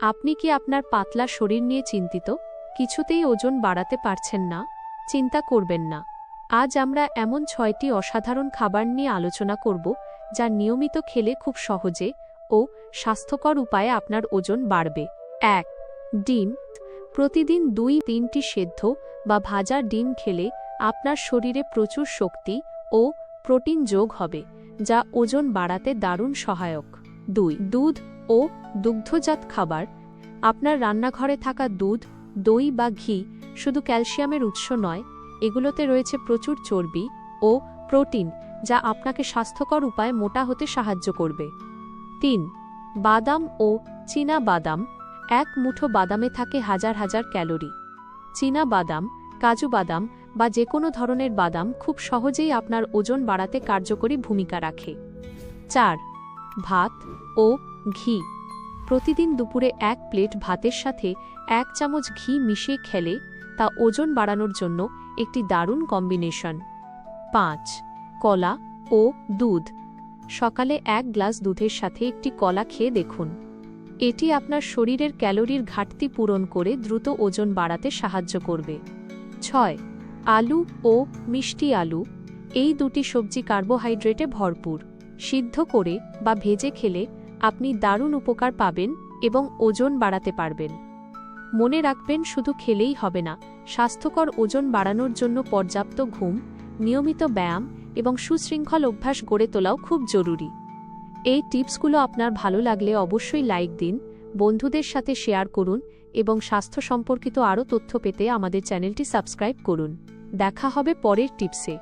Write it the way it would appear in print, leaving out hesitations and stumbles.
আপনি কি আপনার পাতলা শরীর নিয়ে চিন্তিত? কিছুতেই ওজন বাড়াতে পারছেন না? চিন্তা করবেন না। আজ আমরা এমন ৬টি অসাধারণ খাবার নিয়ে আলোচনা করব যা নিয়মিত খেলে খুব সহজে ও স্বাস্থ্যকর উপায়ে আপনার ওজন বাড়বে। ১. ডিম। প্রতিদিন ২-৩টি সেদ্ধ বা ভাজা ডিম খেলে আপনার শরীরে প্রচুর শক্তি ও প্রোটিন যোগ হবে, যা ওজন বাড়াতে দারুণ সহায়ক। ২. দুধ ও দুগ্ধজাত খাবার। আপনার রান্নাঘরে থাকা দুধ, দই বা ঘি শুধু ক্যালসিয়ামের উৎস নয়, এগুলোতে রয়েছে প্রচুর চর্বি ও প্রোটিন, যা আপনাকে স্বাস্থ্যকর উপায়ে মোটা হতে সাহায্য করবে। ৩. বাদাম ও চীনা বাদাম। এক মুঠো বাদামে থাকে হাজার হাজার ক্যালোরি। চীনা বাদাম, কাজু বাদাম বা যে কোনো ধরনের বাদাম খুব সহজেই আপনার ওজন বাড়াতে কার্যকরী ভূমিকা রাখে। ৪. ভাত ও ঘি। প্রতিদিন দুপুরে ১ প্লেট ভাতের সাথে ১ চামচ ঘি মিশিয়ে খেলে তা ওজন বাড়ানোর জন্য একটি দারুণ কম্বিনেশন। ৫. কলা ও দুধ। সকালে ১ গ্লাস দুধের সাথে একটি কলা খেয়ে দেখুন। এটি আপনার শরীরের ক্যালোরির ঘাটতি পূরণ করে দ্রুত ওজন বাড়াতে সাহায্য করবে। ৬. আলু ও মিষ্টি আলু। এই দুটি সবজি কার্বোহাইড্রেটে ভরপুর। সিদ্ধ করে বা ভেজে খেলে আপনি দারুণ উপকার পাবেন এবং ওজন বাড়াতে পারবেন। মনে রাখবেন, শুধু খেলেই হবে না, স্বাস্থ্যকর ওজন বাড়ানোর জন্য পর্যাপ্ত ঘুম, নিয়মিত ব্যায়াম এবং সুশৃঙ্খল অভ্যাস গড়ে তোলাও খুব জরুরি। এই টিপসগুলো আপনার ভালো লাগলে অবশ্যই লাইক দিন, বন্ধুদের সাথে শেয়ার করুন এবং স্বাস্থ্য সম্পর্কিত আরও তথ্য পেতে আমাদের চ্যানেলটি সাবস্ক্রাইব করুন। দেখা হবে পরের টিপসে।